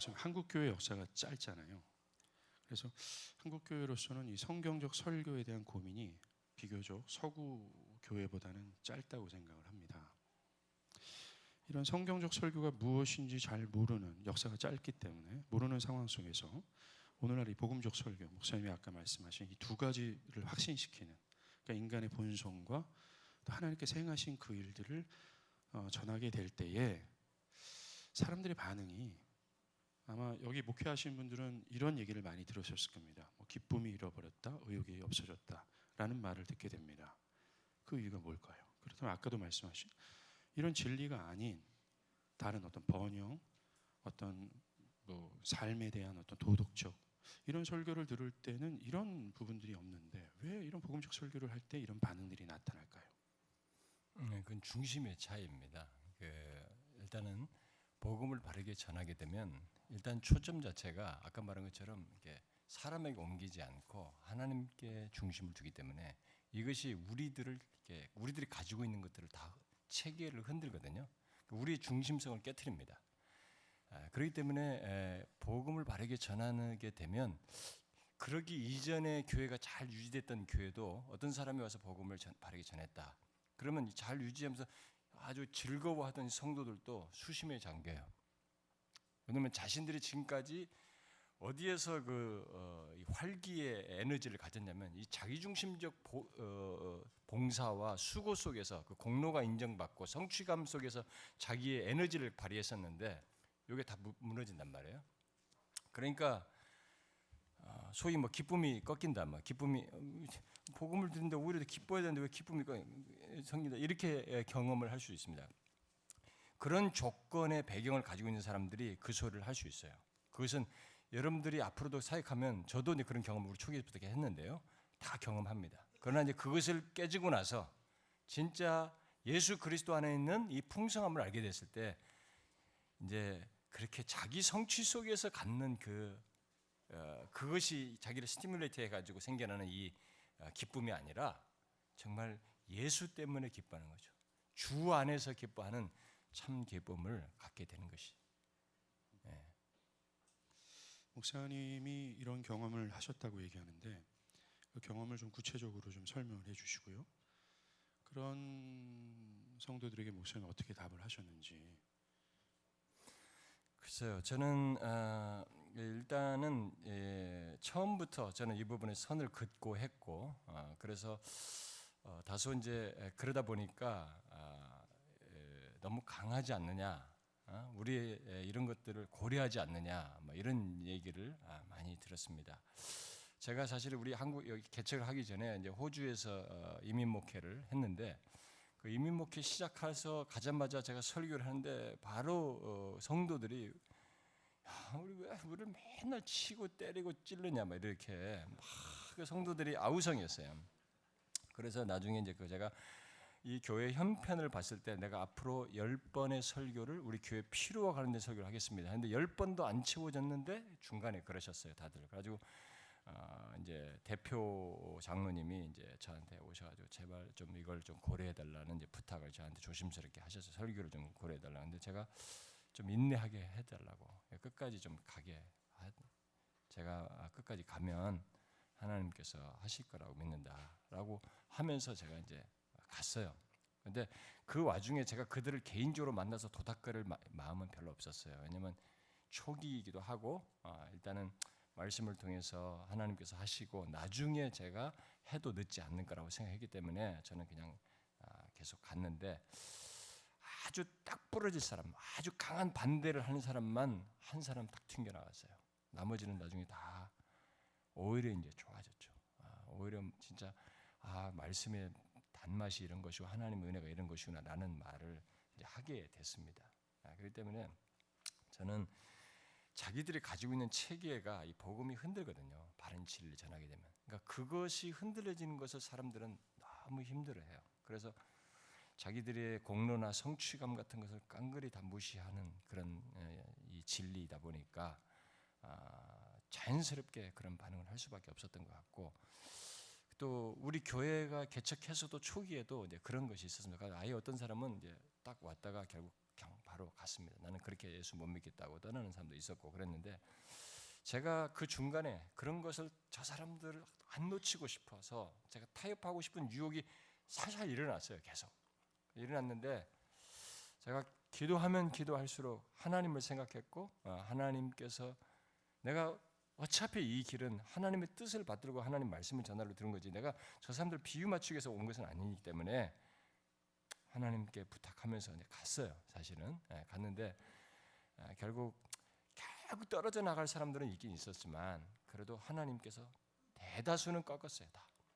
우선 한국 교회 역사가 짧잖아요. 그래서 한국 교회로서는 이 성경적 설교에 대한 고민이 비교적 서구 교회보다는 짧다고 생각을 합니다. 이런 성경적 설교가 무엇인지 잘 모르는, 역사가 짧기 때문에 모르는 상황 속에서 오늘날 이 복음적 설교, 목사님이 아까 말씀하신 이 두 가지를 확신시키는, 그러니까 인간의 본성과 또 하나님께서 행하신 그 일들을 전하게 될 때에 사람들의 반응이, 아마 여기 목회하신 분들은 이런 얘기를 많이 들으셨을 겁니다. 뭐 기쁨이 잃어버렸다, 의욕이 없어졌다 라는 말을 듣게 됩니다. 그 이유가 뭘까요? 그렇다면 아까도 말씀하신 이런 진리가 아닌 다른 어떤 번영, 어떤 뭐 삶에 대한 어떤 도덕적 이런 설교를 들을 때는 이런 부분들이 없는데 왜 이런 복음적 설교를 할 때 이런 반응들이 나타날까요? 그건 중심의 차이입니다. 일단은 복음을 바르게 전하게 되면 일단 초점 자체가 아까 말한 것처럼 이렇게 사람에게 옮기지 않고 하나님께 중심을 두기 때문에 이것이 우리들이 가지고 있는 것들을 다 체계를 흔들거든요. 우리의 중심성을 깨트립니다. 그렇기 때문에 복음을 바르게 전하게 되면 그러기 이전에 교회가 잘 유지됐던 교회도 어떤 사람이 와서 복음을 바르게 전했다. 그러면 잘 유지하면서 아주 즐거워하던 성도들도 수심에 잠겨요. 왜냐하면 자신들이 지금까지 어디에서 이 활기의 에너지를 가졌냐면 이 자기중심적 봉사와 수고 속에서 그 공로가 인정받고 성취감 속에서 자기의 에너지를 발휘했었는데 이게 다 무너진단 말이에요. 그러니까 소위 뭐 기쁨이 꺾인다, 기쁨이 복음을 듣는데 오히려 기뻐야 되는데 왜 기쁨이 생긴다 이렇게 경험을 할 수 있습니다. 그런 조건의 배경을 가지고 있는 사람들이 그 소리를 할 수 있어요. 그것은 여러분들이 앞으로도 사역하면 저도 이제 그런 경험을 초기부터 했는데요, 다 경험합니다. 그러나 이제 그것을 깨지고 나서 진짜 예수 그리스도 안에 있는 이 풍성함을 알게 됐을 때 이제 그렇게 자기 성취 속에서 갖는 그것이 자기를 스티뮬레이트 해가지고 생겨나는 이 기쁨이 아니라 정말 예수 때문에 기뻐하는 거죠. 주 안에서 기뻐하는 참 기쁨을 갖게 되는 것이. 목사님이 이런 경험을 하셨다고 얘기하는데 그 경험을 좀 구체적으로 좀 설명을 해주시고요. 그런 성도들에게 목사님이 어떻게 답을 하셨는지. 글쎄요, 저는 일단은 처음부터 저는 이 부분에 선을 긋고 했고, 그래서 다소 이제 그러다 보니까 너무 강하지 않느냐, 우리 이런 것들을 고려하지 않느냐, 이런 얘기를 많이 들었습니다. 제가 사실 우리 한국 여기 개척을 하기 전에 이제 호주에서 이민 목회를 했는데. 그 이민 목회 시작해서 가자마자 제가 설교를 하는데 바로 성도들이 우리 왜 우리를 맨날 치고 때리고 찔르냐 이렇게 막 성도들이 아우성이었어요. 그래서 나중에 이제 제가 이 교회 형편을 봤을 때 내가 앞으로 10번의 설교를 우리 교회 필요와 관련된 설교를 하겠습니다. 근데 10번도 안 채워졌는데 중간에 그러셨어요, 다들. 그래가지고 이제 대표 장로님이 이제 저한테 오셔가지고 제발 좀 이걸 좀 고려해달라는 이제 부탁을 저한테 조심스럽게 하셔서 설교를 좀 고려해달라. 근데 제가 좀 인내하게 해달라고, 끝까지 좀 가게, 제가 끝까지 가면 하나님께서 하실 거라고 믿는다라고 하면서 제가 이제 갔어요. 근데 그 와중에 제가 그들을 개인적으로 만나서 도닥거릴 마음은 별로 없었어요. 왜냐면 초기이기도 하고 일단은 말씀을 통해서 하나님께서 하시고 나중에 제가 해도 늦지 않는 거라고 생각했기 때문에 저는 그냥 계속 갔는데 아주 딱 부러질 사람, 아주 강한 반대를 하는 사람만 한 사람 딱 튕겨나갔어요. 나머지는 나중에 다 오히려 이제 좋아졌죠. 오히려 진짜 말씀의 단맛이 이런 것이고 하나님의 은혜가 이런 것이구나 라는 말을 이제 하게 됐습니다. 그렇기 때문에 저는 자기들이 가지고 있는 체계가 이 복음이 흔들거든요. 바른 진리를 전하게 되면. 그러니까 그것이 흔들려지는 것을 사람들은 너무 힘들어해요. 그래서 자기들의 공로나 성취감 같은 것을 깡그리 다 무시하는 그런 이 진리이다 보니까 자연스럽게 그런 반응을 할 수밖에 없었던 것 같고, 또 우리 교회가 개척해서도 초기에도 이제 그런 것이 있었습니다. 아예 어떤 사람은 이제 딱 왔다가 결국 바로 갔습니다. 나는 그렇게 예수 못 믿겠다고 떠나는 사람도 있었고 그랬는데 제가 그 중간에 그런 것을 저 사람들을 안 놓치고 싶어서 제가 타협하고 싶은 유혹이 살살 일어났어요. 계속 일어났는데 제가 기도하면 기도할수록 하나님을 생각했고 하나님께서 내가 어차피 이 길은 하나님의 뜻을 받들고 하나님 말씀을 전하러 들은 거지 내가 저 사람들 비유 맞추기 위해서 온 것은 아니기 때문에 하나님께 부탁하면서 갔어요. 사실은 갔는데 결국 떨어져 나갈 사람들은 있긴 있었지만 그래도 하나님께서 대다수는 꺾었어요.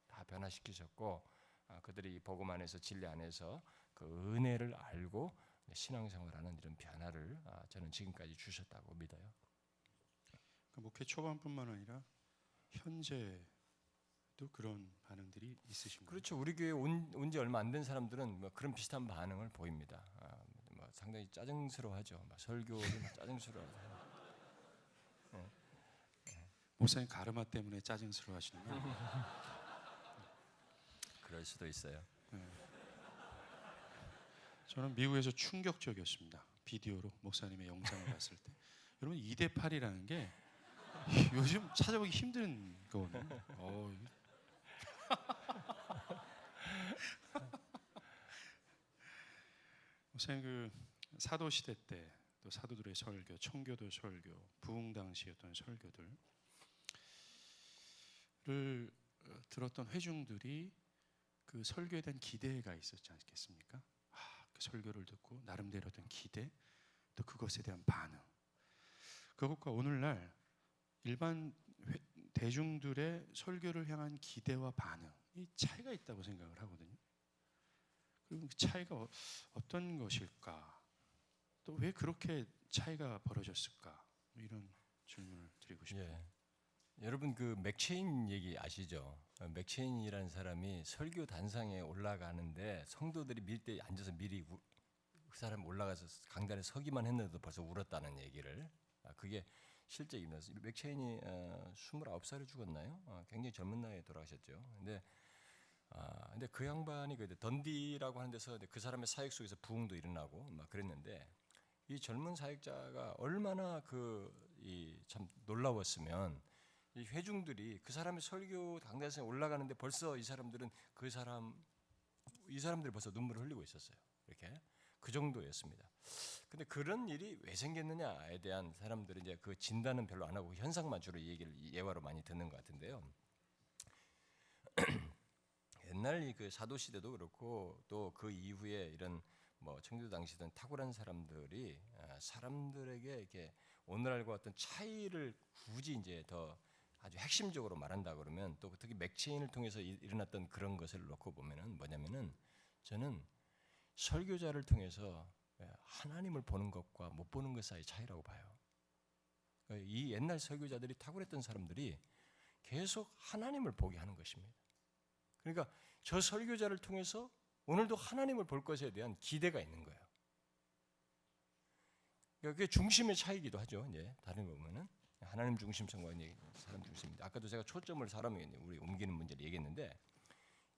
다 변화시키셨고 그들이 복음 안에서 진리 안에서 그 은혜를 알고 신앙생활하는 이런 변화를 저는 지금까지 주셨다고 믿어요. 그 목회 초반뿐만 아니라 현재도 그런 반응들이 있으신가요? 그렇죠. 우리 교회 온 지 얼마 안 된 사람들은 뭐 그런 비슷한 반응을 보입니다. 뭐 상당히 짜증스러워하죠. 설교를 짜증스러워하죠. 목사님 가르마 때문에 짜증스러워하시는구나. 그럴 수도 있어요. 저는 미국에서 충격적이었습니다. 비디오로 목사님의 영상을 봤을 때. 여러분 2대 8이라는 게 요즘 찾아보기 힘든 거거든요. 목사님 그 사도 시대 때 또 사도들의 설교, 청교도 설교, 부흥 당시였던 설교들을 들었던 회중들이 그 설교에 대한 기대가 있었지 않겠습니까? 그 설교를 듣고 나름대로 된 기대, 또 그것에 대한 반응. 그것과 오늘날 일반 대중들의 설교를 향한 기대와 반응, 이 차이가 있다고 생각을 하거든요. 그리고 그 차이가 어떤 것일까? 또 왜 그렇게 차이가 벌어졌을까? 이런 질문을 드리고 싶어요. 여러분 그 맥체인 얘기 아시죠? 맥체인이라는 사람이 설교 단상에 올라가는데 성도들이 밀대 앉아서 미리 그 사람 올라가서 강단에 서기만 했는데도 벌써 울었다는 얘기를 그게 실제 일어났어요. 맥체인이 29살에 죽었나요? 굉장히 젊은 나이에 돌아가셨죠. 근데 그 양반이 그 던디라고 하는 데서 그 사람의 사역 속에서 부흥도 일어나고 막 그랬는데 이 젊은 사역자가 얼마나 참 놀라웠으면 이 회중들이 그 사람의 설교 강단에 올라가는데 벌써 이 사람들이 벌써 눈물을 흘리고 있었어요. 이렇게 그 정도였습니다. 근데 그런 일이 왜 생겼느냐에 대한 사람들은 이제 그 진단은 별로 안 하고 현상만 주로 예화로 많이 듣는 것 같은데요. 옛날 그 사도 시대도 그렇고 또 그 이후에 이런 뭐 청교도 당시든 탁월한 사람들이 사람들에게 이렇게 오늘날과 어떤 차이를 굳이 이제 더 아주 핵심적으로 말한다 그러면 또 특히 맥체인을 통해서 일어났던 그런 것을 놓고 보면은 뭐냐면은 저는 설교자를 통해서 하나님을 보는 것과 못 보는 것 사이 차이라고 봐요. 이 옛날 설교자들이 탁월했던 사람들이 계속 하나님을 보게 하는 것입니다. 그러니까 저 설교자를 통해서 오늘도 하나님을 볼 것에 대한 기대가 있는 거예요. 그러니까 그게 중심의 차이기도 하죠. 이제 다른 거 보면은 하나님 중심성과 사람 중심입니다. 아까도 제가 초점을 사람에게 우리 옮기는 문제를 얘기했는데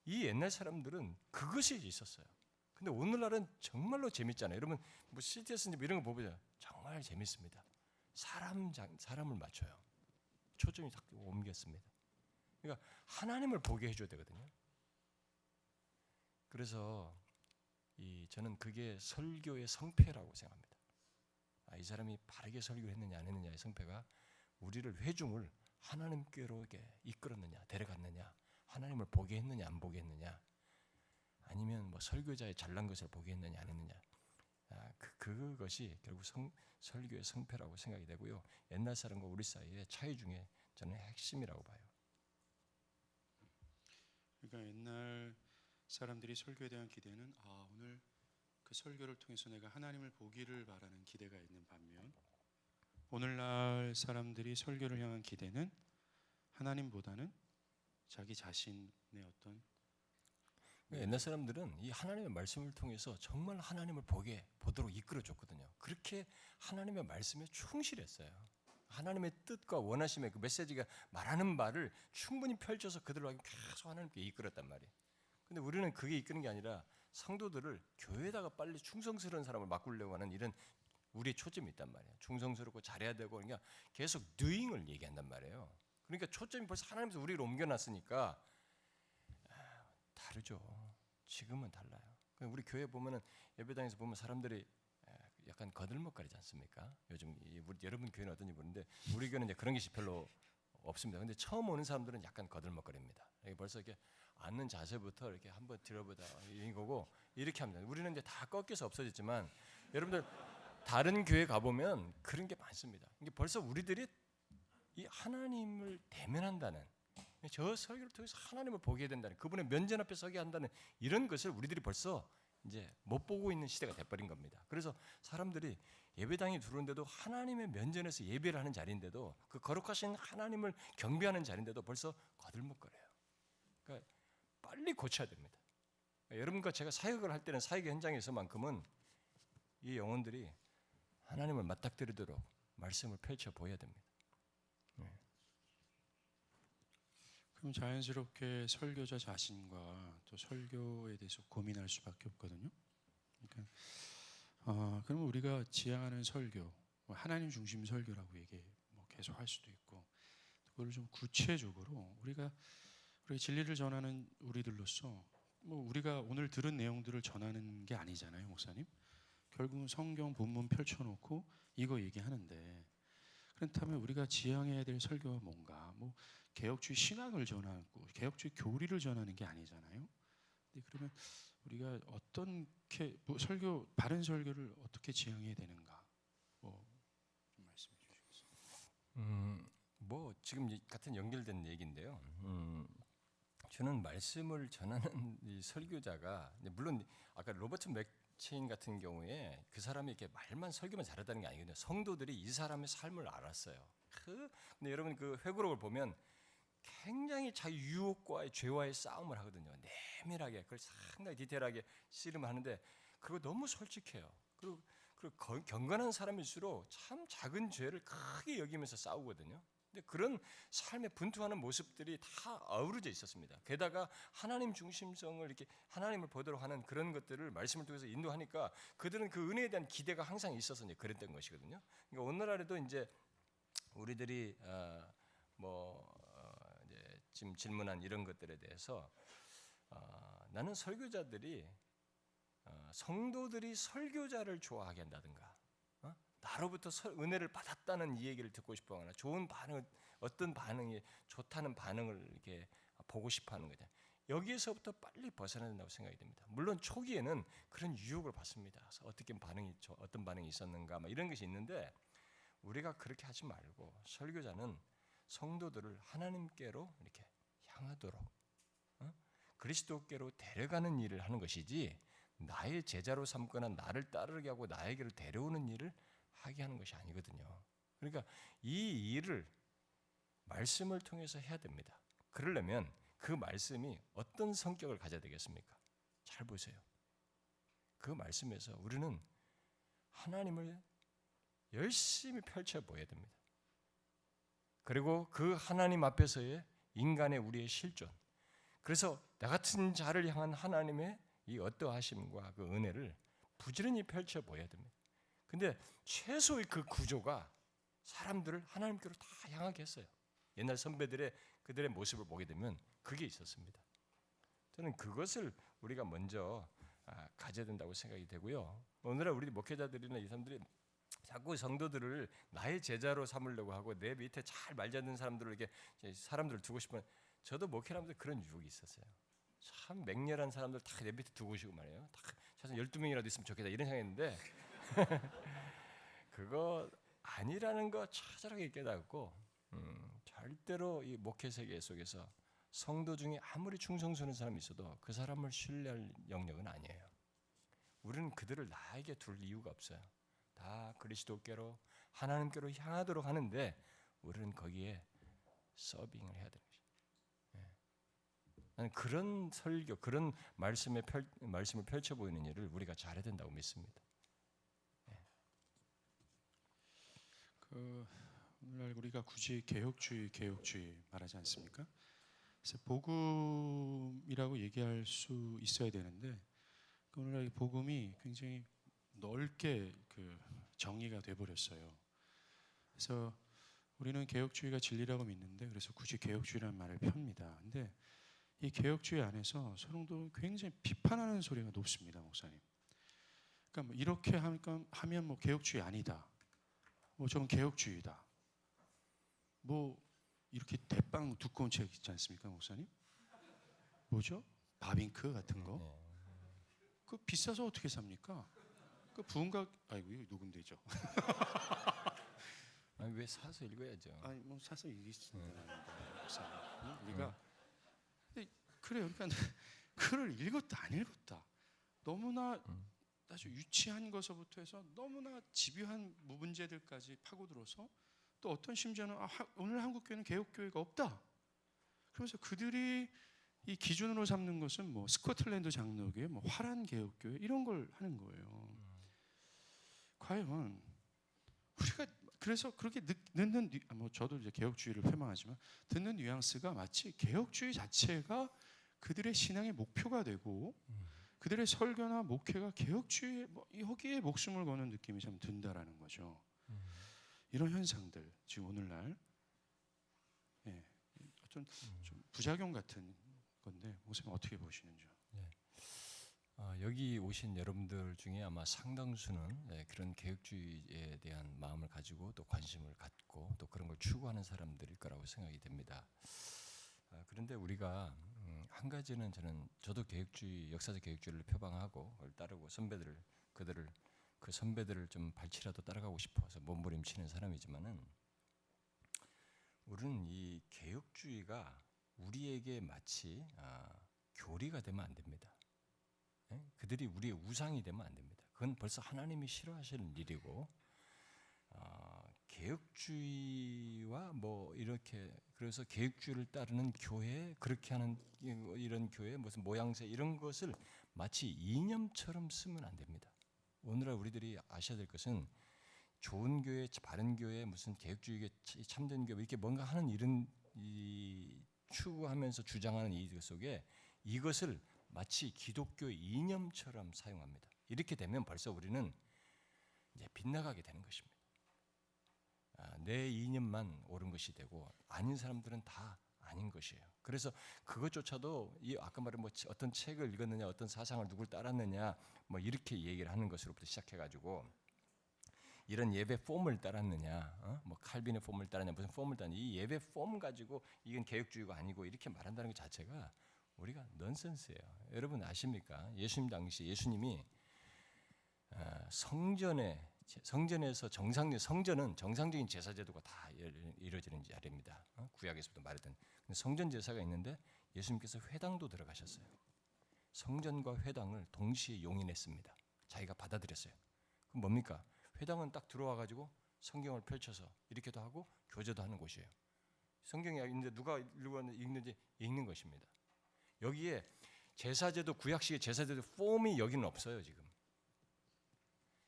이 옛날 사람들은 그것이 있었어요. 근데 오늘날은 정말로 재밌잖아요. 여러분 뭐 CTS 이런 거 보보죠. 정말 재밌습니다. 사람을 맞춰요. 초점이 딱 옮겼습니다. 그러니까 하나님을 보게 해줘야 되거든요. 그래서 저는 그게 설교의 성패라고 생각합니다. 이 사람이 바르게 설교를 했느냐 안 했느냐의 성패가 우리를 회중을 하나님께로 이끌었느냐 데려갔느냐 하나님을 보게 했느냐 안 보게 했느냐 아니면 뭐 설교자의 잘난 것을 보게 했느냐 안 했느냐 그것이 결국 설교의 성패라고 생각이 되고요. 옛날 사람과 우리 사이의 차이 중에 저는 핵심이라고 봐요. 그러니까 옛날 사람들이 설교에 대한 기대는 오늘 그 설교를 통해서 내가 하나님을 보기를 바라는 기대가 있는 반면 오늘날 사람들이 설교를 향한 기대는 하나님보다는 자기 자신의 어떤 옛날 사람들은 이 하나님의 말씀을 통해서 정말 하나님을 보도록 이끌어줬거든요. 그렇게 하나님의 말씀에 충실했어요. 하나님의 뜻과 원하심의 그 메시지가 말하는 말을 충분히 펼쳐서 그들로 하여금 계속 하나님께 이끌었단 말이에요. 근데 우리는 그게 이끄는 게 아니라 성도들을 교회에다가 빨리 충성스러운 사람을 바꾸려고 하는 이런 우리의 초점이 있단 말이에요. 충성스럽고 잘해야 되고 그러니까 계속 doing을 얘기한단 말이에요. 그러니까 초점이 벌써 하나님께서 우리를 옮겨놨으니까 다르죠. 지금은 달라요. 우리 교회 보면은 예배당에서 보면 사람들이 약간 거들먹거리지 않습니까? 요즘 여러분 교회는 어떤지 모르는데 우리 교회는 이제 그런 게 별로 없습니다. 근데 처음 오는 사람들은 약간 거들먹거립니다. 벌써 이렇게 앉는 자세부터 이렇게 한번 들어보다 이거고 이렇게 합니다. 우리는 이제 다 꺾여서 없어졌지만 여러분들 다른 교회 가보면 그런 게 많습니다. 이게 벌써 우리들이 이 하나님을 대면한다는 저 설교를 통해서 하나님을 보게 된다는 그분의 면전 앞에 서게 한다는 이런 것을 우리들이 벌써 이제 못 보고 있는 시대가 돼버린 겁니다. 그래서 사람들이 예배당에 들어오는데도 하나님의 면전에서 예배를 하는 자리인데도 그 거룩하신 하나님을 경배하는 자리인데도 벌써 거들먹거려요. 그러니까 빨리 고쳐야 됩니다. 여러분과 제가 사역을 할 때는 사역 현장에서만큼은 이 영혼들이 하나님을 맞닥뜨리도록 말씀을 펼쳐 보여야 됩니다. 그럼 자연스럽게 설교자 자신과 또 설교에 대해서 고민할 수밖에 없거든요. 그러니까 그러면 우리가 지향하는 설교, 하나님 중심 설교라고 얘기 계속 할 수도 있고, 그걸 좀 구체적으로 우리가 진리를 전하는 우리들로서 우리가 오늘 들은 내용들을 전하는 게 아니잖아요, 목사님. 결국은 성경 본문 펼쳐놓고 이거 얘기하는데, 그렇다면 우리가 지향해야 될 설교가 뭔가? 개혁주의 신학을 전하고 개혁주의 교리를 전하는 게 아니잖아요. 근데 그러면 우리가 어떻게 바른 설교를 어떻게 지향해야 되는가? 좀 말씀해 주시겠어요? 지금 같은 연결된 얘기인데요. 저는 말씀을 전하는 이 설교자가 물론 아까 로버트 맥체인 같은 경우에 그 사람이 이렇게 설교만 잘했다는 게 아니거든요. 성도들이 이 사람의 삶을 알았어요. 근데 여러분 그 회고록을 보면 굉장히 자기 유혹과의 죄와의 싸움을 하거든요. 내밀하게 그걸 상당히 디테일하게 씨름을 하는데 그거 너무 솔직해요. 그리고 경건한 사람일수록 참 작은 죄를 크게 여기면서 싸우거든요. 근데 그런 삶에 분투하는 모습들이 다 어우러져 있었습니다. 게다가 하나님 중심성을 이렇게 하나님을 보도록 하는 그런 것들을 말씀을 통해서 인도하니까 그들은 그 은혜에 대한 기대가 항상 있어서 이제 그랬던 것이거든요. 그러니까 오늘날에도 이제 우리들이 이제 지금 질문한 이런 것들에 대해서 나는 설교자들이 성도들이 설교자를 좋아하게 한다든가 나로부터 은혜를 받았다는 이 얘기를 듣고 싶어하거나 좋은 반응, 어떤 반응이 좋다는 반응을 이렇게 보고 싶어하는 거죠. 여기에서부터 빨리 벗어나야 된다고 생각이 됩니다. 물론 초기에는 그런 유혹을 받습니다. 그래서 어떤 반응이 있었는가 이런 것이 있는데 우리가 그렇게 하지 말고 설교자는 성도들을 하나님께로 이렇게 향하도록 그리스도께로 데려가는 일을 하는 것이지 나의 제자로 삼거나 나를 따르게 하고 나에게로 데려오는 일을 하게 하는 것이 아니거든요. 그러니까 이 일을 말씀을 통해서 해야 됩니다. 그러려면 그 말씀이 어떤 성격을 가져야 되겠습니까? 잘 보세요. 그 말씀에서 우리는 하나님을 열심히 펼쳐 보여야 됩니다. 그리고 그 하나님 앞에서의 인간의 우리의 실존. 그래서 나 같은 자를 향한 하나님의 이 어떠하심과 그 은혜를 부지런히 펼쳐 보여야 됩니다. 근데 최소의 그 구조가 사람들을 하나님께로 다 향하게 했어요. 옛날 선배들의 그들의 모습을 보게 되면 그게 있었습니다. 저는 그것을 우리가 먼저 가져야 된다고 생각이 되고요. 오늘날 우리 목회자들이나 이 사람들이 자꾸 성도들을 나의 제자로 삼으려고 하고 내 밑에 잘 말 잘 듣는 사람들을 이렇게 사람들을 두고 싶은 저도 목회를 하면서 그런 유혹이 있었어요. 참 맹렬한 사람들 다 내 밑에 두고 싶고 말이에요. 다 최소 12명이라도 있으면 좋겠다 이런 생각했는데 그거 아니라는 거 처절하게 깨닫고 절대로 이 목회 세계 속에서 성도 중에 아무리 충성스러운 사람이 있어도 그 사람을 신뢰할 영역은 아니에요. 우리는 그들을 나에게 둘 이유가 없어요. 다 그리스도께로 하나님께로 향하도록 하는데 우리는 거기에 서빙을 해야 되는 것이죠. 나는 그런 설교, 그런 말씀을 펼쳐 보이는 일을 우리가 잘해야 된다고 믿습니다. 오늘날 우리가 굳이 개혁주의 말하지 않습니까? 그래서 복음이라고 얘기할 수 있어야 되는데 오늘날 이 복음이 굉장히 넓게 정의가 돼 버렸어요. 그래서 우리는 개혁주의가 진리라고 믿는데 그래서 굳이 개혁주의라는 말을 펴니다. 근데 이 개혁주의 안에서 성도 굉장히 비판하는 소리가 높습니다, 목사님. 그러니까 뭐 이렇게 하면 뭐 개혁주의 아니다. 뭐 저건 개혁주의다. 뭐 이렇게 대빵 두꺼운 책 있지 않습니까, 목사님? 뭐죠? 바빙크 같은 거. 그 비싸서 어떻게 삽니까? 그 부흥각 아이고 이거 녹음되죠. 아니, 왜 사서 읽어야죠. 아니 뭐 사서 읽으신다. 목사님. 우리가 근데 그래요. 그러니까 글을 읽었다 안 읽었다. 너무나 아주 유치한 것서부터 해서 너무나 집요한 문제들까지 파고들어서 또 어떤 심지어는 오늘 한국교회는 개혁교회가 없다. 그러면서 그들이 이 기준으로 삼는 것은 뭐 스코틀랜드 장로교회, 뭐 화란 개혁교회 이런 걸 하는 거예요. 과연 우리가 그래서 그렇게 듣는 뭐 저도 이제 개혁주의를 폐망하지만 듣는 뉘앙스가 마치 개혁주의 자체가 그들의 신앙의 목표가 되고 그들의 설교나 목회가 개혁주의 뭐 여기에 목숨을 거는 느낌이 참 든다라는 거죠. 이런 현상들 지금 오늘날 어떤 좀 부작용 같은 건데 목사님 어떻게 보시는지요? 여기 오신 여러분들 중에 아마 상당수는 그런 개혁주의에 대한 마음을 가지고 또 관심을 갖고 또 그런 걸 추구하는 사람들일 거라고 생각이 됩니다. 그런데 우리가 한 가지는 저도 개혁주의, 역사적 개혁주의를 표방하고 그걸 따르고 그 선배들을 좀 발치라도 따라가고 싶어서 몸부림치는 사람이지만은 우리는 이 개혁주의가 우리에게 마치 교리가 되면 안 됩니다. 그들이 우리의 우상이 되면 안 됩니다. 그건 벌써 하나님이 싫어하시는 일이고 개혁주의와 뭐 이렇게 그래서 개혁주의를 따르는 교회 그렇게 하는 이런 교회 무슨 모양새 이런 것을 마치 이념처럼 쓰면 안 됩니다. 오늘날 우리들이 아셔야 될 것은 좋은 교회, 바른 교회, 무슨 개혁주의 참된 교회 이렇게 뭔가 하는 이런 추구하면서 주장하는 이것 속에 이것을 마치 기독교 이념처럼 사용합니다. 이렇게 되면 벌써 우리는 이제 빗나가게 되는 것입니다. 내 이념만 옳은 것이 되고 아닌 사람들은 다 아닌 것이에요. 그래서 그것조차도 아까 말한 뭐 어떤 책을 읽었느냐, 어떤 사상을 누굴 따랐느냐, 뭐 이렇게 얘기를 하는 것으로부터 시작해가지고 이런 예배 폼을 따랐느냐, 뭐 칼빈의 폼을 따랐냐, 무슨 폼을 따랐냐, 이 예배 폼 가지고 이건 개혁주의가 아니고 이렇게 말한다는 것 자체가 우리가 넌센스예요. 여러분 아십니까? 예수님 당시 예수님이 성전에서 성전은 정상적인 제사 제도가 다 이루어지는 자리입니다. 구약에서부터 말했던 성전 제사가 있는데 예수님께서 회당도 들어가셨어요. 성전과 회당을 동시에 용인했습니다. 자기가 받아들였어요. 그럼 뭡니까? 회당은 딱 들어와 가지고 성경을 펼쳐서 이렇게도 하고 교제도 하는 곳이에요. 성경이 있는데 누가 읽는지 읽는 것입니다. 여기에 제사제도 구약식의 제사제도 폼이 여기는 없어요 지금.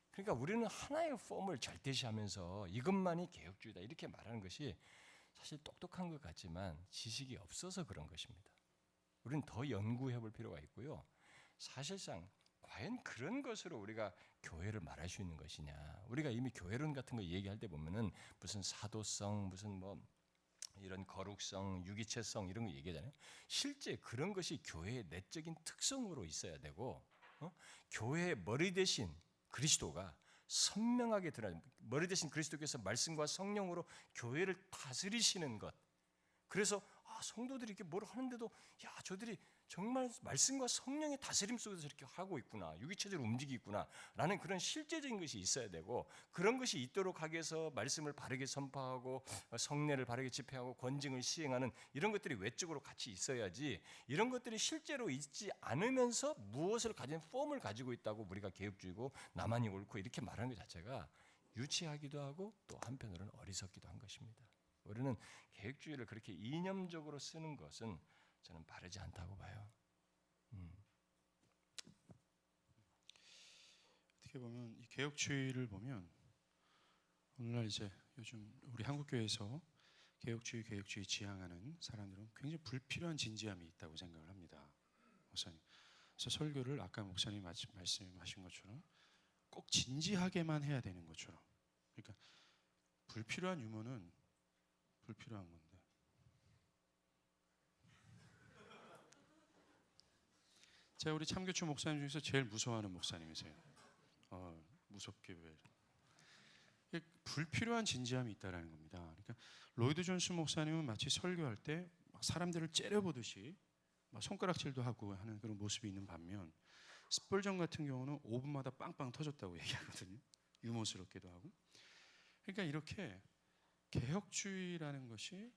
그러니까 우리는 하나의 폼을 절대시하면서 이것만이 개혁주의다 이렇게 말하는 것이 사실 똑똑한 것 같지만 지식이 없어서 그런 것입니다. 우리는 더 연구해 볼 필요가 있고요. 사실상 과연 그런 것으로 우리가 교회를 말할 수 있는 것이냐. 우리가 이미 교회론 같은 거 얘기할 때 보면은 무슨 사도성 무슨 뭐 이런 거룩성, 유기체성 이런 거 얘기하잖아요. 실제 그런 것이 교회의 내적인 특성으로 있어야 되고 교회의 머리 대신 그리스도가 선명하게 드러나는 머리 대신 그리스도께서 말씀과 성령으로 교회를 다스리시는 것. 그래서 성도들이 이렇게 뭘 하는데도 저들이 정말 말씀과 성령의 다스림 속에서 이렇게 하고 있구나. 유기체적으로 움직이고 있구나라는 그런 실제적인 것이 있어야 되고 그런 것이 있도록 하기 위해서 말씀을 바르게 선포하고 성례를 바르게 집행하고 권징을 시행하는 이런 것들이 외적으로 같이 있어야지 이런 것들이 실제로 있지 않으면서 무엇을 가진 폼을 가지고 있다고 우리가 개혁주의고 나만이 옳고 이렇게 말하는 것 자체가 유치하기도 하고 또 한편으로는 어리석기도 한 것입니다. 우리는 개혁주의를 그렇게 이념적으로 쓰는 것은 저는 바르지 않다고 봐요. 어떻게 보면 이 개혁주의를 보면 오늘날 이제 요즘 우리 한국교회에서 개혁주의 지향하는 사람들은 굉장히 불필요한 진지함이 있다고 생각을 합니다. 목사님, 그래서 설교를 아까 목사님 말씀하신 것처럼 꼭 진지하게만 해야 되는 것처럼. 그러니까 불필요한 유머는 불필요한 건데. 제가 우리 참교추 목사님 중에서 제일 무서워하는 목사님이세요. 무섭게 왜? 불필요한 진지함이 있다라는 겁니다. 그러니까 로이드 존스 목사님은 마치 설교할 때 막 사람들을 째려보듯이 막 손가락질도 하고 하는 그런 모습이 있는 반면 스펄전 같은 경우는 5분마다 빵빵 터졌다고 얘기하거든요. 유머스럽기도 하고. 그러니까 이렇게 개혁주의라는 것이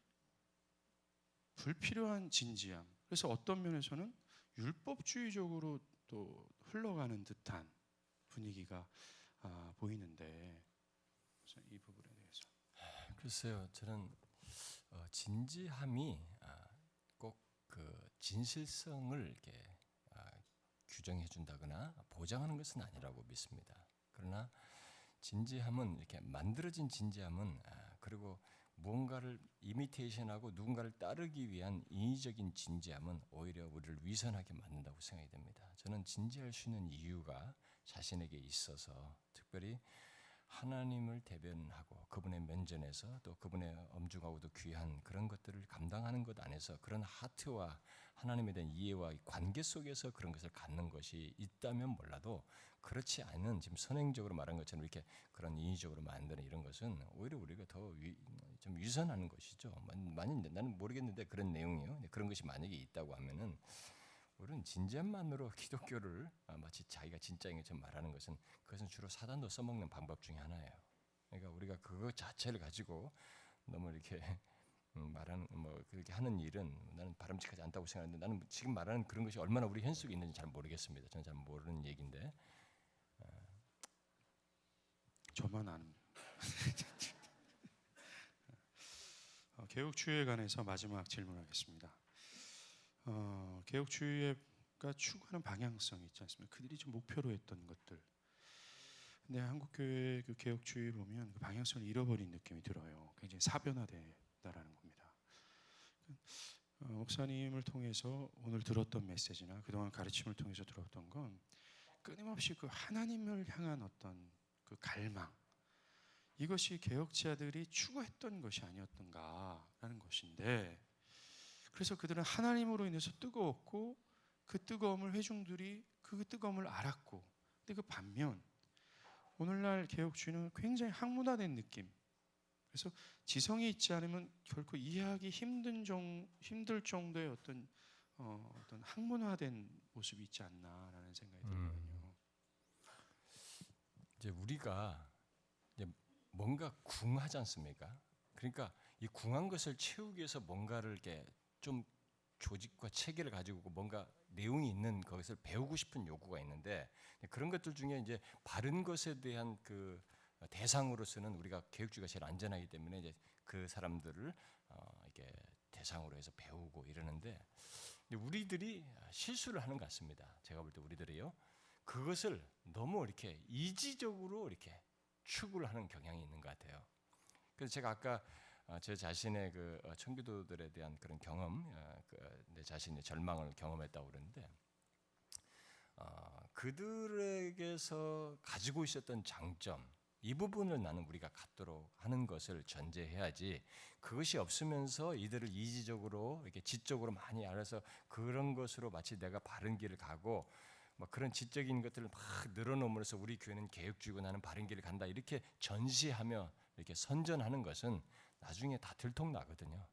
불필요한 진지함. 그래서 어떤 면에서는 율법주의적으로 또 흘러가는 듯한 분위기가 보이는데 이 부분에 대해서 글쎄요, 저는 진지함이 꼭 그 진실성을 이렇게 규정해 준다거나 보장하는 것은 아니라고 믿습니다. 그러나 진지함은 이렇게 만들어진 진지함은 그리고 무언가를 이미테이션하고 누군가를 따르기 위한 인위적인 진지함은 오히려 우리를 위선하게 만든다고 생각이 됩니다. 저는 진지할 수 있는 이유가 자신에게 있어서 특별히 하나님을 대변하고 그분의 면전에서 또 그분의 엄중하고도 귀한 그런 것들을 감당하는 것 안에서 그런 하트와 하나님에 대한 이해와 관계 속에서 그런 것을 갖는 것이 있다면 몰라도 그렇지 않은 지금 선행적으로 말한 것처럼 이렇게 그런 인위적으로 만드는 이런 것은 오히려 우리가 더 좀 위선하는 것이죠. 만약 나는 모르겠는데 그런 내용이요. 그런 것이 만약에 있다고 하면은 우리는 진지함만으로 기독교를 마치 자기가 진짜인 것처럼 말하는 것은 그것은 주로 사단도 써먹는 방법 중에 하나예요. 그러니까 우리가 그거 자체를 가지고 너무 이렇게 말하는 그렇게 하는 일은 나는 바람직하지 않다고 생각하는데 나는 지금 말하는 그런 것이 얼마나 우리 현 속에 있는지 잘 모르겠습니다. 저는 잘 모르는 얘기인데 저만 아는 개혁주의에 관해서 마지막 질문하겠습니다. 개혁주의가 추구하는 방향성이 있지 않습니까? 그들이 좀 목표로 했던 것들. 근데 한국교회 그 개혁주의 보면 그 방향성을 잃어버린 느낌이 들어요. 굉장히 사변화되다라는 겁니다. 목사님을 통해서 오늘 들었던 메시지나 그동안 가르침을 통해서 들었던 건 끊임없이 그 하나님을 향한 어떤 그 갈망, 이것이 개혁자들이 추구했던 것이 아니었던가라는 것인데, 그래서 그들은 하나님으로 인해서 뜨거웠고 그 뜨거움을 회중들이 그 뜨거움을 알았고, 근데 그 반면 오늘날 개혁주의는 굉장히 학문화된 느낌, 그래서 지성이 있지 않으면 결코 이해하기 힘들 정도의 어떤 학문화된 모습이 있지 않나라는 생각이 들거든요. 이제 우리가 이제 뭔가 궁하지 않습니까? 그러니까 이 궁한 것을 채우기 위해서 뭔가를 이렇게 좀 조직과 체계를 가지고 뭔가 내용이 있는 것을 배우고 싶은 요구가 있는데 그런 것들 중에 이제 바른 것에 대한 그 대상으로서는 우리가 개혁주의가 제일 안전하기 때문에 이제 그 사람들을 이렇게 대상으로 해서 배우고 이러는데 우리들이 실수를 하는 것 같습니다. 제가 볼 때 우리들이요. 그것을 너무 이렇게 이지적으로 이렇게 추구를 하는 경향이 있는 것 같아요. 그래서 제가 아까 제 자신의 그 청교도들에 대한 그런 경험, 내 자신의 절망을 경험했다고 그러는데 그들에게서 가지고 있었던 장점, 이 부분을 나는 우리가 갖도록 하는 것을 전제해야지 그것이 없으면서 이들을 이지적으로 이렇게 지적으로 많이 알아서 그런 것으로 마치 내가 바른 길을 가고 막 그런 지적인 것들을 막 늘어놓으면서 우리 교회는 개혁주의고 나는 바른 길을 간다 이렇게 전시하며 이렇게 선전하는 것은 나중에 다 들통나거든요.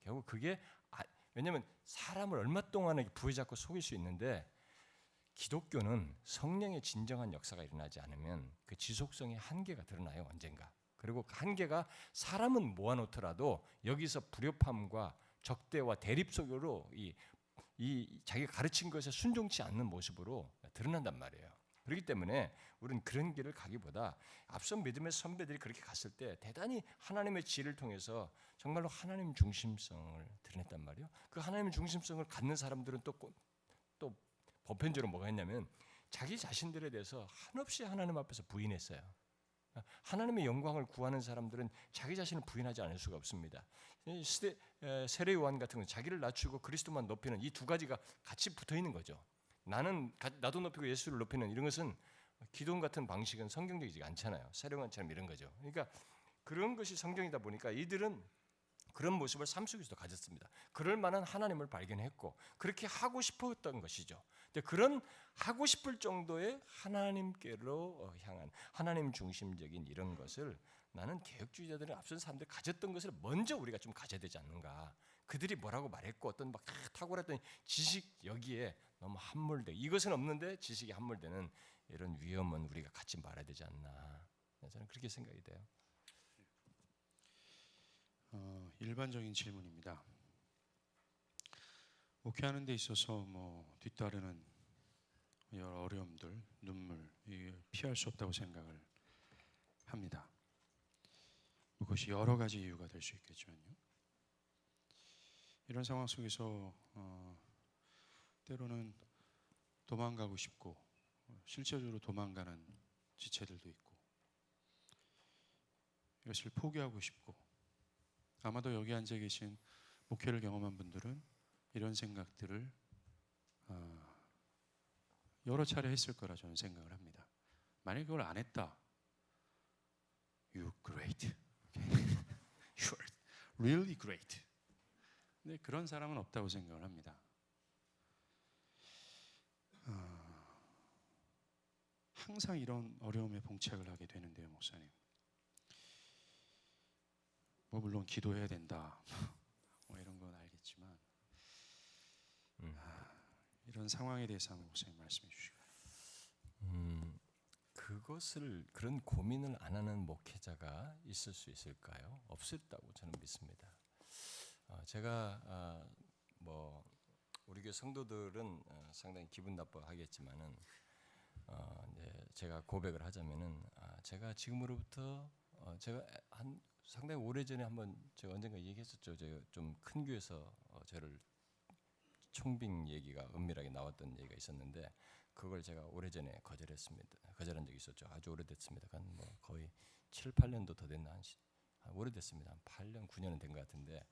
결국 그게 왜냐하면 사람을 얼마 동안에 부여잡고 속일 수 있는데 기독교는 성령의 진정한 역사가 일어나지 않으면 그 지속성의 한계가 드러나요, 언젠가. 그리고 그 한계가 사람은 모아놓더라도 여기서 불협함과 적대와 대립 속으로 이 자기가 가르친 것에 순종치 않는 모습으로 드러난단 말이에요. 그렇기 때문에 우리는 그런 길을 가기보다 앞선 믿음의 선배들이 그렇게 갔을 때 대단히 하나님의 지혜를 통해서 정말로 하나님 중심성을 드러냈단 말이에요. 그 하나님 중심성을 갖는 사람들은 또 보편적으로 뭐가 있냐면 자기 자신들에 대해서 한없이 하나님 앞에서 부인했어요. 하나님의 영광을 구하는 사람들은 자기 자신을 부인하지 않을 수가 없습니다. 세례 요한 같은 경우는 자기를 낮추고 그리스도만 높이는 이 두 가지가 같이 붙어 있는 거죠. 나도 높이고 예수를 높이는 이런 것은 기도원 같은 방식은 성경적이지 않잖아요. 사령관처럼 이런 거죠. 그러니까 그런 것이 성경이다 보니까 이들은 그런 모습을 삶 속에서도 가졌습니다. 그럴 만한 하나님을 발견했고 그렇게 하고 싶었던 것이죠. 근데 그런 하고 싶을 정도의 하나님께로 향한 하나님 중심적인 이런 것을 나는 개혁주의자들은 앞선 사람들이 가졌던 것을 먼저 우리가 좀 가져야 되지 않는가. 그들이 뭐라고 말했고 어떤 막 탁월했던 지식 여기에 너무 함몰돼 이것은 없는데 지식이 함몰되는 이런 위험은 우리가 갖지 말아야 되지 않나. 저는 그렇게 생각이 돼요. 일반적인 질문입니다. 목회하는 데 있어서 뭐 뒤따르는 여러 어려움들, 눈물 이걸 피할 수 없다고 생각을 합니다. 그것이 여러 가지 이유가 될 수 있겠지만요. 이런 상황 속에서 때로는 도망가고 싶고 실제적으로 도망가는 지체들도 있고 이것을 포기하고 싶고 아마도 여기 앉아 계신 목회를 경험한 분들은 이런 생각들을 여러 차례 했을 거라 저는 생각을 합니다. 만약에 그걸 안 했다, you great, you are really great. 근데 그런 사람은 없다고 생각을 합니다. 항상 이런 어려움에 봉착을 하게 되는데요, 목사님. 뭐 물론 기도해야 된다, 뭐 이런 건 알겠지만 이런 상황에 대해서 한번 목사님 말씀해 주시고요. 그것을 그런 고민을 안 하는 목회자가 있을 수 있을까요? 없었다고 저는 믿습니다. 제가 뭐 우리 교회 성도들은 상당히 기분 나빠하겠지만은 제가 고백을 하자면은 제가 지금으로부터 제가 한 상당히 오래 전에 한번 제가 언젠가 얘기했었죠. 제가 좀 큰 교회에서 저를 총빙 얘기가 은밀하게 나왔던 얘기가 있었는데 그걸 제가 오래전에 거절했습니다. 거절한 적이 있었죠. 아주 오래됐습니다. 한 뭐 거의 7, 8년도 더 됐나 한 오래됐습니다. 한 8년, 9년은 된 것 같은데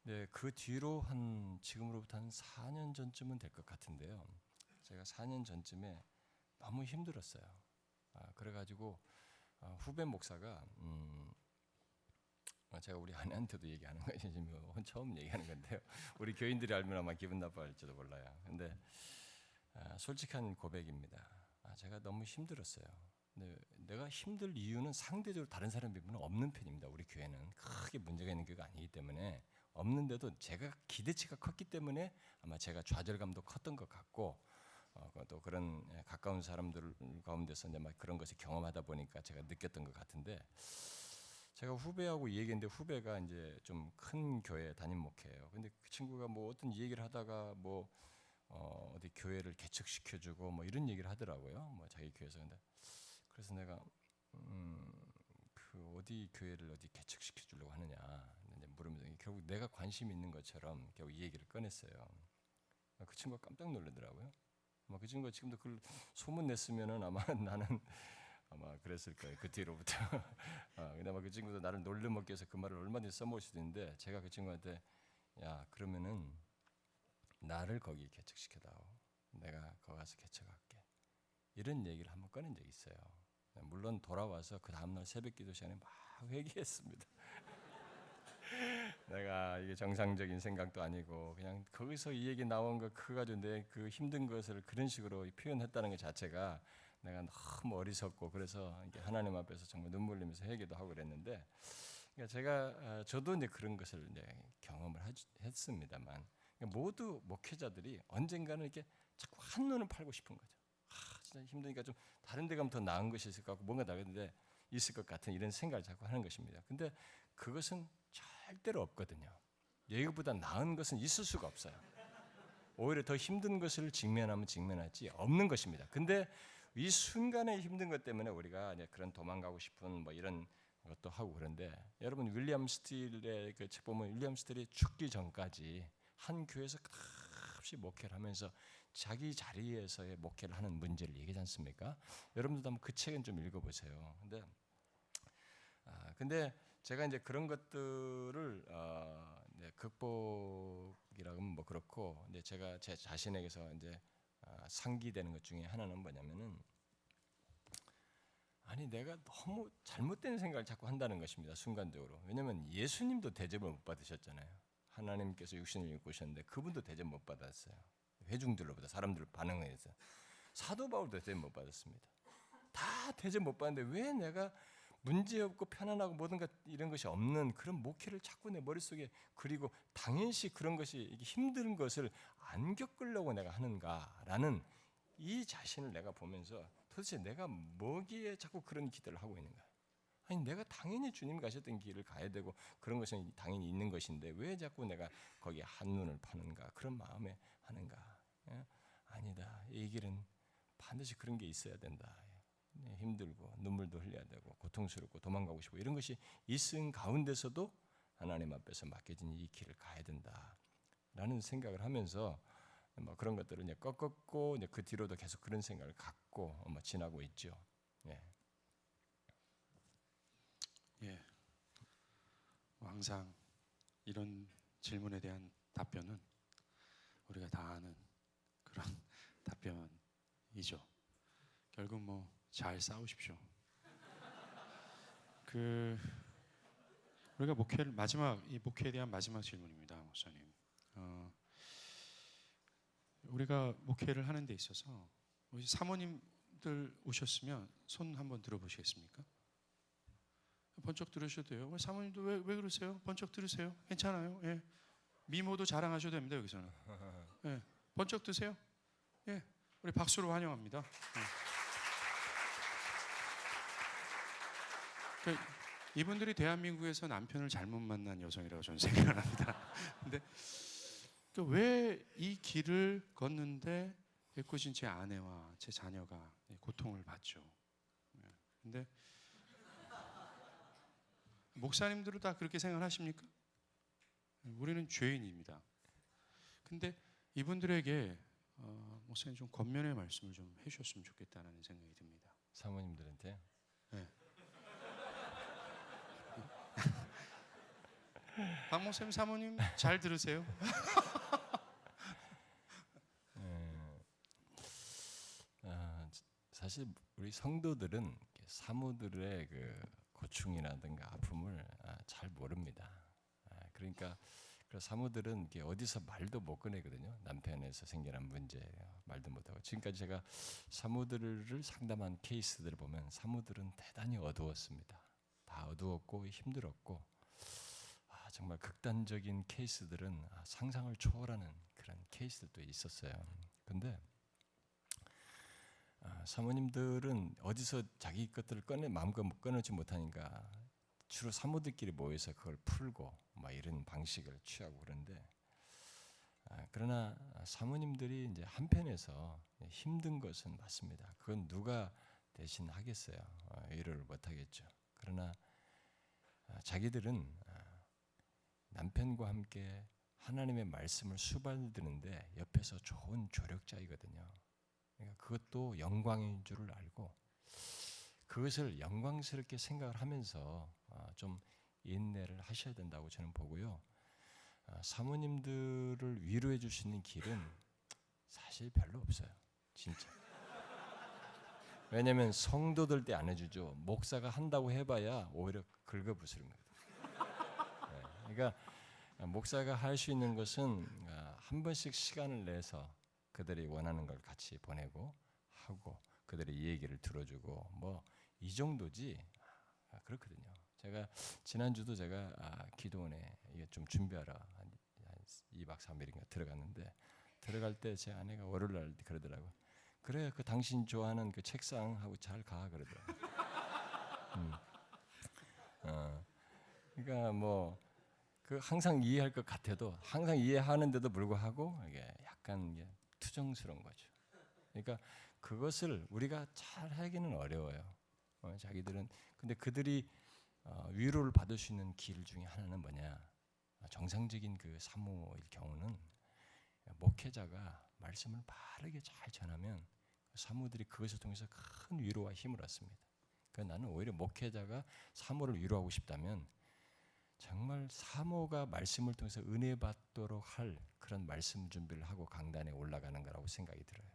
네, 그 뒤로 한 지금으로부터 한 4년 전쯤은 될 것 같은데요. 제가 4년 전쯤에 너무 힘들었어요. 그래가지고 후배 목사가 제가 우리 아내한테도 얘기하는 거예요. 지금 처음 얘기하는 건데요. 우리 교인들이 알면 아마 기분 나빠할지도 몰라요. 근데 솔직한 고백입니다. 제가 너무 힘들었어요. 근데 내가 힘들 이유는 상대적으로 다른 사람에 비하면 없는 편입니다. 우리 교회는 크게 문제가 있는 교회가 아니기 때문에 없는데도 제가 기대치가 컸기 때문에 아마 제가 좌절감도 컸던 것 같고 또 그런 가까운 사람들 가운데서 이제 막 그런 것을 경험하다 보니까 제가 느꼈던 것 같은데 제가 후배하고 얘기했는데 후배가 이제 좀 큰 교회 담임 목회예요. 근데 그 친구가 뭐 어떤 얘기를 하다가 뭐 어디 교회를 개척시켜주고 뭐 이런 얘기를 하더라고요. 뭐 자기 교회에서. 근데 그래서 내가 그 어디 교회를 어디 개척시켜주려고 하느냐 이제 물으면서 결국 내가 관심 있는 것처럼 결국 이 얘기를 꺼냈어요. 그 친구가 깜짝 놀라더라고요. 아마 그 친구가 지금도 그걸 소문 냈으면은 아마 나는 아마 그랬을 거예요. 그 뒤로부터. 근데 아마 그 친구도 나를 놀려먹기 위해서 그 말을 얼마든지 써먹을 수도 있는데 제가 그 친구한테 야 그러면은 나를 거기 개척시켜다오. 내가 거기 가서 개척할게. 이런 얘기를 한번 꺼낸 적이 있어요. 물론 돌아와서 그 다음날 새벽기도 시간에 막 회개했습니다. 내가 이게 정상적인 생각도 아니고 그냥 거기서 이 얘기 나온 거 그거 가지고 내 그 힘든 것을 그런 식으로 표현했다는 것 자체가 내가 너무 어리석고 그래서 하나님 앞에서 정말 눈물 흘리면서 회개도 하고 그랬는데 그러니까 제가 저도 이제 그런 것을 이제 경험을 했습니다만 모두 목회자들이 언젠가는 이렇게 자꾸 한눈을 팔고 싶은 거죠. 진짜 힘드니까 좀 다른 데 가면 더 나은 것이 있을 것 같고 뭔가 다른데 있을 것 같은 이런 생각을 자꾸 하는 것입니다. 근데 그것은 절대로 없거든요. 여기보다 나은 것은 있을 수가 없어요. 오히려 더 힘든 것을 직면하면 직면하지 없는 것입니다. 근데 이 순간의 힘든 것 때문에 우리가 이제 그런 도망가고 싶은 뭐 이런 것도 하고 그런데 여러분 윌리엄 스틸의 그 책 보면 윌리엄 스틸이 죽기 전까지 한 교회에서 끝없이 목회를 하면서 자기 자리에서의 목회를 하는 문제를 얘기하지 않습니까? 여러분들도 한번 그 책은 좀 읽어보세요. 근데 제가 이제 그런 것들을 극복이라고 하면 뭐 그렇고, 근데 제가 제 자신에게서 이제 상기되는 것 중에 하나는 뭐냐면은 아니 내가 너무 잘못된 생각을 자꾸 한다는 것입니다. 순간적으로. 왜냐하면 예수님도 대접을 못 받으셨잖아요. 하나님께서 육신을 입고 오셨는데 그분도 대접 못 받았어요. 회중들로부터 사람들 반응에 의해서. 사도 바울도 대접 못 받았습니다. 다 대접 못 받는데 왜 내가 문제없고 편안하고 모든가 이런 것이 없는 그런 목회를 자꾸 내 머릿속에 그리고 당연시 그런 것이 힘든 것을 안 겪으려고 내가 하는가라는 이 자신을 내가 보면서 도대체 내가 뭐기에 자꾸 그런 기도를 하고 있는가? 아니 내가 당연히 주님 가셨던 길을 가야 되고 그런 것은 당연히 있는 것인데 왜 자꾸 내가 거기에 한눈을 파는가? 그런 마음에 하는가? 예? 아니다. 이 길은 반드시 그런 게 있어야 된다. 힘들고 눈물도 흘려야 되고 고통스럽고 도망가고 싶고 이런 것이 있은 가운데서도 하나님 앞에서 맡겨진 이 길을 가야 된다라는 생각을 하면서 뭐 그런 것들을 이제 꺾었고 이제 그 뒤로도 계속 그런 생각을 갖고 지나고 있죠. 예. 예. 뭐 항상 이런 질문에 대한 답변은 우리가 다 아는 그런 답변이죠. 결국 뭐 잘 싸우십시오. 우리가 이 목회에 대한 마지막 질문입니다, 목사님. 우리가 목회를 하는 데 있어서 우리 사모님들 오셨으면 손 한번 들어보시겠습니까? 번쩍 들으셔도 돼요. 사모님도 왜 그러세요? 번쩍 들으세요. 괜찮아요. 예. 미모도 자랑하셔도 됩니다, 여기서는. 예. 번쩍 드세요. 예. 우리 박수로 환영합니다. 예. 이분들이 대한민국에서 남편을 잘못 만난 여성이라고 저는 생각을 합니다. 근데 왜 이 길을 걷는데 애꿎은 제 아내와 제 자녀가 고통을 받죠. 근데 목사님들도 다 그렇게 생각하십니까? 우리는 죄인입니다. 근데 이분들에게 목사님 좀 권면의 말씀을 좀 해주셨으면 좋겠다는 생각이 듭니다. 사모님들한테. 네. 박 목사님 사모님 잘 들으세요? 사실 우리 성도들은 사모들의 그 고충이라든가 아픔을 잘 모릅니다. 그러니까 사모들은 어디서 말도 못 꺼내거든요. 남편에서 생겨난 문제 말도 못하고. 지금까지 제가 사모들을 상담한 케이스들을 보면 사모들은 대단히 어두웠습니다. 다 어두웠고 힘들었고 정말 극단적인 케이스들은 상상을 초월하는 그런 케이스들도 있었어요. 근데 사모님들은 어디서 자기 것들을 마음껏 꺼내지 못하니까 주로 사모들끼리 모여서 그걸 풀고 이런 방식을 취하고 그런데 그러나 사모님들이 이제 한편에서 힘든 것은 맞습니다. 그건 누가 대신 하겠어요. 위로를 못 하겠죠. 그러나 자기들은 남편과 함께 하나님의 말씀을 수반드는데 옆에서 좋은 조력자이거든요. 그러니까 그것도 영광인 줄을 알고 그것을 영광스럽게 생각을 하면서 좀 인내를 하셔야 된다고 저는 보고요. 사모님들을 위로해 줄 수 있는 길은 사실 별로 없어요. 진짜. 왜냐하면 성도들 때 안 해주죠. 목사가 한다고 해봐야 오히려 긁어부스릅니다. 그러니까 목사가 할 수 있는 것은 한 번씩 시간을 내서 그들이 원하는 걸 같이 보내고 하고 그들의 얘기를 들어주고 이 정도지. 그렇거든요. 제가 지난주도 제가 기도원에 이게 좀 준비하러 한 2박 3일인가 들어갔는데 들어갈 때 제 아내가 월요일 날 그러더라고. 그래 그 당신 좋아하는 그 책상하고 잘 가 그러더라고. 그러니까 그 항상 이해할 것 같아도 항상 이해하는데도 불구하고 이게 약간 이게 투정스러운 거죠. 그러니까 그것을 우리가 잘 하기는 어려워요. 자기들은 근데 그들이 위로를 받을 수 있는 길 중에 하나는 뭐냐? 정상적인 그 사모일 경우는 목회자가 말씀을 바르게 잘 전하면 사모들이 그것을 통해서 큰 위로와 힘을 얻습니다. 그러니까 나는 오히려 목회자가 사모를 위로하고 싶다면 정말 사모가 말씀을 통해서 은혜 받도록 할 그런 말씀 준비를 하고 강단에 올라가는 거라고 생각이 들어요.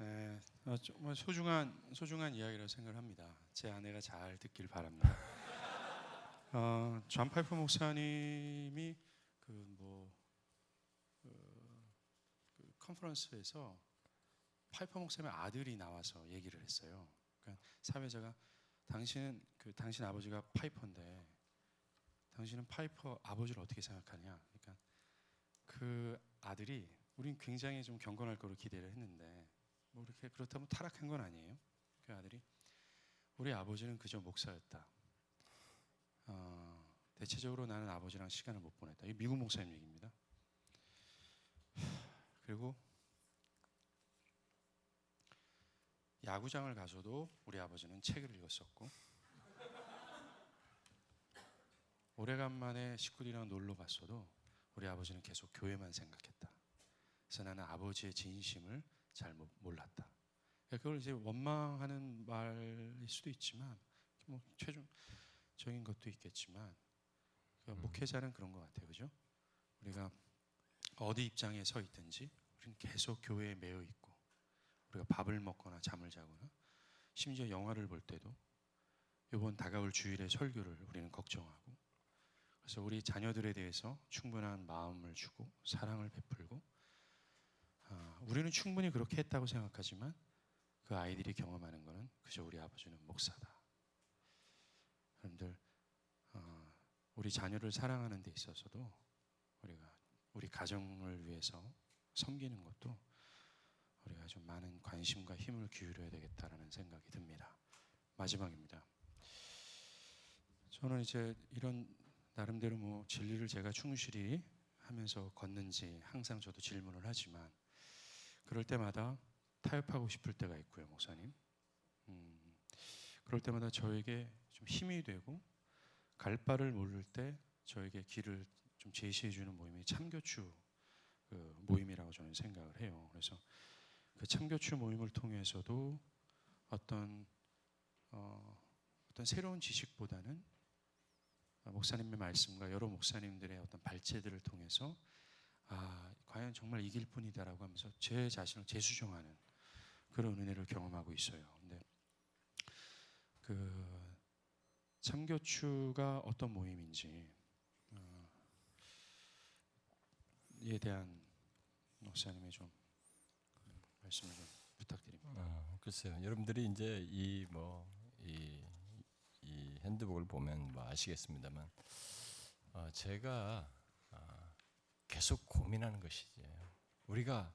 네, 정말 소중한 이야기라고 생각을 합니다. 제 아내가 잘 듣길 바랍니다. 존 파이퍼 목사님이 컨퍼런스에서 파이퍼 목사님의 아들이 나와서 얘기를 했어요. 그러니까 사회자가 당신 아버지가 파이퍼인데 당신은 파이퍼 아버지를 어떻게 생각하냐? 그러니까 그 아들이 우린 굉장히 좀 경건할 거로 기대를 했는데 뭐 이렇게 그렇다면 타락한 건 아니에요. 그 아들이 우리 아버지는 그저 목사였다. 대체적으로 나는 아버지랑 시간을 못 보냈다. 이 미국 목사님 얘기입니다. 그리고 야구장을 가서도 우리 아버지는 책을 읽었었고 오래간만에 식구들이랑 놀러 갔어도 우리 아버지는 계속 교회만 생각했다. 그래서 나는 아버지의 진심을 잘 몰랐다. 그걸 이제 원망하는 말일 수도 있지만 뭐 최종적인 것도 있겠지만 목회자는 그런 것 같아요, 그죠? 우리가 어디 입장에 서 있든지 우리는 계속 교회에 매여 있고 우리가 밥을 먹거나 잠을 자거나 심지어 영화를 볼 때도 이번 다가올 주일의 설교를 우리는 걱정하고 그래서 우리 자녀들에 대해서 충분한 마음을 주고 사랑을 베풀고 우리는 충분히 그렇게 했다고 생각하지만 그 아이들이 경험하는 것은 그저 우리 아버지는 목사다. 여러분들 우리 자녀를 사랑하는 데 있어서도 우리가 우리 가정을 위해서 섬기는 것도 우리가 좀 많은 관심과 힘을 기울여야 되겠다라는 생각이 듭니다. 마지막입니다. 저는 이제 이런 나름대로 뭐 진리를 제가 충실히 하면서 걷는지 항상 저도 질문을 하지만 그럴 때마다 타협하고 싶을 때가 있고요, 목사님. 그럴 때마다 저에게 좀 힘이 되고 갈 바를 모를 때 저에게 길을 좀 제시해 주는 모임이 참교추 모임이라고 저는 생각을 해요. 그래서 그 참교추 모임을 통해서도 어떤 새로운 지식보다는 목사님의 말씀과 여러 목사님들의 어떤 발제들을 통해서 과연 정말 이길 뿐이다라고 하면서 제 자신을 재수정하는 그런 은혜를 경험하고 있어요. 근데 그 참교추가 어떤 모임인지 에 대한 목사님의 좀 말씀을 좀 부탁드립니다. 글쎄요, 여러분들이 이제 이 핸드북을 보면 뭐 아시겠습니다만, 제가 계속 고민하는 것이지. 우리가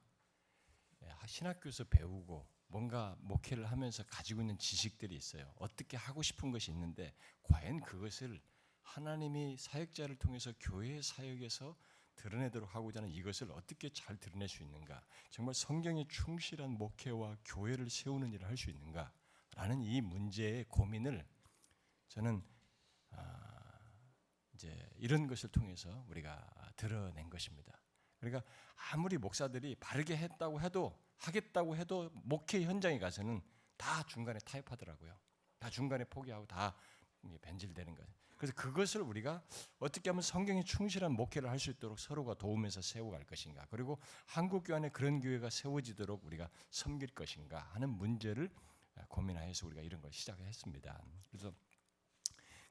신학교에서 배우고 뭔가 목회를 하면서 가지고 있는 지식들이 있어요. 어떻게 하고 싶은 것이 있는데 과연 그것을 하나님이 사역자를 통해서 교회 사역에서 드러내도록 하고자 하는 이것을 어떻게 잘 드러낼 수 있는가? 정말 성경에 충실한 목회와 교회를 세우는 일을 할 수 있는가라는 이 문제의 고민을 저는 이제 이런 것을 통해서 우리가 드러낸 것입니다. 그러니까 아무리 목사들이 바르게 했다고 해도 하겠다고 해도 목회 현장에 가서는 다 중간에 타협하더라고요. 다 중간에 포기하고 다 변질되는 거예요. 그래서 그것을 우리가 어떻게 하면 성경에 충실한 목회를 할 수 있도록 서로가 도우면서 세워갈 것인가, 그리고 한국교회 안에 그런 교회가 세워지도록 우리가 섬길 것인가 하는 문제를 고민하여서 우리가 이런 걸 시작했습니다. 그래서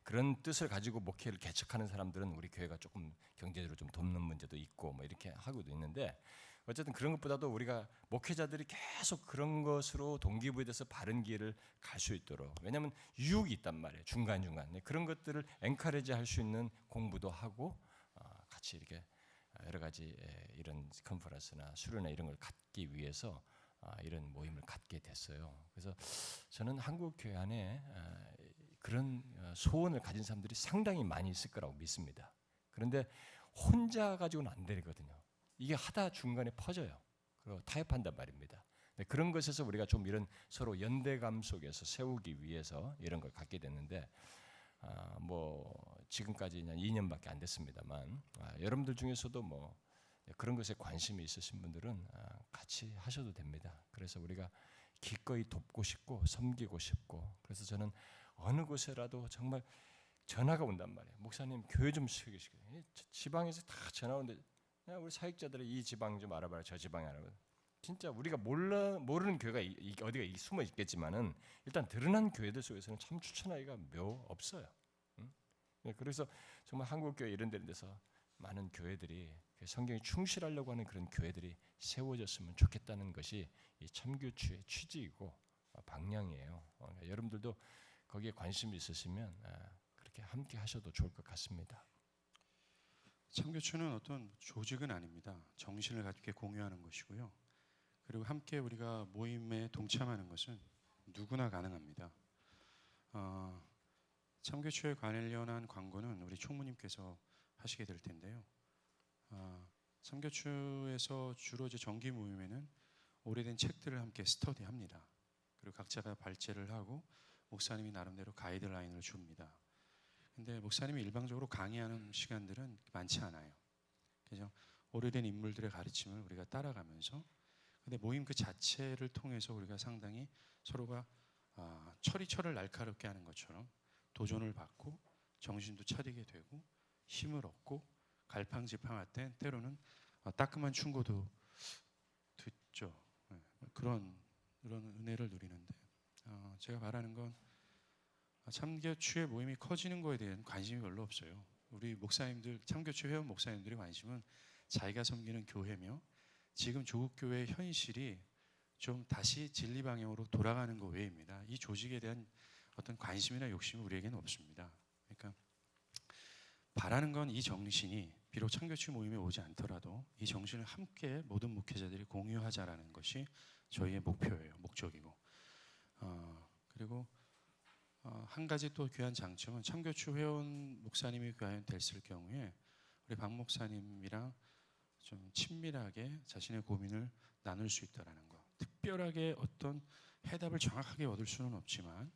그런 뜻을 가지고 목회를 개척하는 사람들은 우리 교회가 조금 경제적으로 좀 돕는 문제도 있고 뭐 이렇게 하고도 있는데, 어쨌든 그런 것보다도 우리가 목회자들이 계속 그런 것으로 동기부여돼서 바른 길을 갈 수 있도록, 왜냐하면 유혹이 있단 말이에요. 중간중간 그런 것들을 엔커리지 할 수 있는 공부도 하고 같이 이렇게 여러 가지 이런 컨퍼런스나 수련회 이런 걸 갖기 위해서 이런 모임을 갖게 됐어요. 그래서 저는 한국 교회 안에 그런 소원을 가진 사람들이 상당히 많이 있을 거라고 믿습니다. 그런데 혼자 가지고는 안 되거든요. 이게 하다 중간에 퍼져요. 그리고 타협한단 말입니다. 그런 것에서 우리가 좀 이런 서로 연대감 속에서 세우기 위해서 이런 걸 갖게 됐는데, 뭐 지금까지 2년밖에 안 됐습니다만 여러분들 중에서도 뭐 그런 것에 관심이 있으신 분들은 같이 하셔도 됩니다. 그래서 우리가 기꺼이 돕고 싶고 섬기고 싶고, 그래서 저는 어느 곳에라도 정말 전화가 온단 말이에요. 목사님 교회 좀 세우시고요. 지방에서 다 전화 오는데 우리 사역자들이 이 지방 좀 알아봐라, 저 지방 알아봐라. 진짜 우리가 모르는 교회가 어디가 숨어 있겠지만은 일단 드러난 교회들 속에서는 참 추천하기가 묘 없어요. 응? 예, 그래서 정말 한국 교회 이런 데서 많은 교회들이 성경에 충실하려고 하는 그런 교회들이 세워졌으면 좋겠다는 것이 이 참교추의 취지이고 방향이에요. 그러니까 여러분들도 거기에 관심이 있으시면 그렇게 함께 하셔도 좋을 것 같습니다. 참교추는 어떤 조직은 아닙니다. 정신을 같이 공유하는 것이고요. 그리고 함께 우리가 모임에 동참하는 것은 누구나 가능합니다. 참교추에 관련한 광고는 우리 총무님께서 하시게 될 텐데요. 참교추에서 주로 이제 정기 모임에는 오래된 책들을 함께 스터디합니다. 그리고 각자가 발제를 하고 목사님이 나름대로 가이드라인을 줍니다. 근데 목사님이 일방적으로 강의하는 시간들은 많지 않아요. 그래서 오래된 인물들의 가르침을 우리가 따라가면서, 근데 모임 그 자체를 통해서 우리가 상당히 서로가 철이철을 날카롭게 하는 것처럼 도전을 받고 정신도 차리게 되고 힘을 얻고 갈팡질팡할 때 때로는 따끔한 충고도 듣죠. 그런 은혜를 누리는데 제가 바라는 건 참교추의 모임이 커지는 거에 대한 관심이 별로 없어요. 우리 목사님들, 참교추 회원 목사님들의 관심은 자기가 섬기는 교회며 지금 조국교회의 현실이 좀 다시 진리 방향으로 돌아가는 것 외입니다. 이 조직에 대한 어떤 관심이나 욕심이 우리에게는 없습니다. 그러니까 바라는 건 이 정신이 비록 참교추 모임에 오지 않더라도 이 정신을 함께 모든 목회자들이 공유하자라는 것이 저희의 목표예요. 목적이고 그리고 한 가지 또 귀한 장점은 참교추 회원 목사님이 됐을 경우에 우리 박 목사님이랑 좀 친밀하게 자신의 고민을 나눌 수 있다라는 것. 특별하게 어떤 해답을 정확하게 얻을 수는 없지만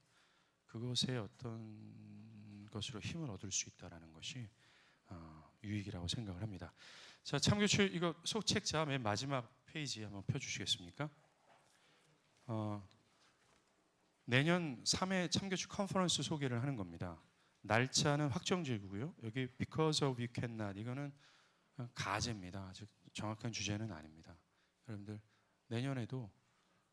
그것에 어떤 것으로 힘을 얻을 수 있다라는 것이 유익이라고 생각을 합니다. 자, 참교추 이거 소책자 맨 마지막 페이지 한번 펴주시겠습니까? 내년 3회 참교추 컨퍼런스 소개를 하는 겁니다. 날짜는 확정지고요. 여기 because of you cannot 이거는 가제입니다. 아직 정확한 주제는 아닙니다. 여러분들 내년에도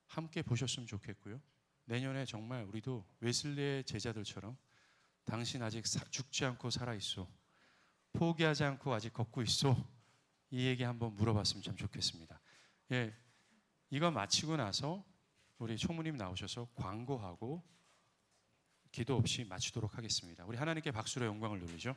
함께 보셨으면 좋겠고요. 내년에 정말 우리도 웨슬리의 제자들처럼 당신 아직 죽지 않고 살아 있어. 포기하지 않고 아직 걷고 있어. 이 얘기 한번 물어봤으면 참 좋겠습니다. 예, 이거 마치고 나서 우리 총무님 나오셔서 광고하고 기도 없이 마치도록 하겠습니다. 우리 하나님께 박수로 영광을 돌리죠.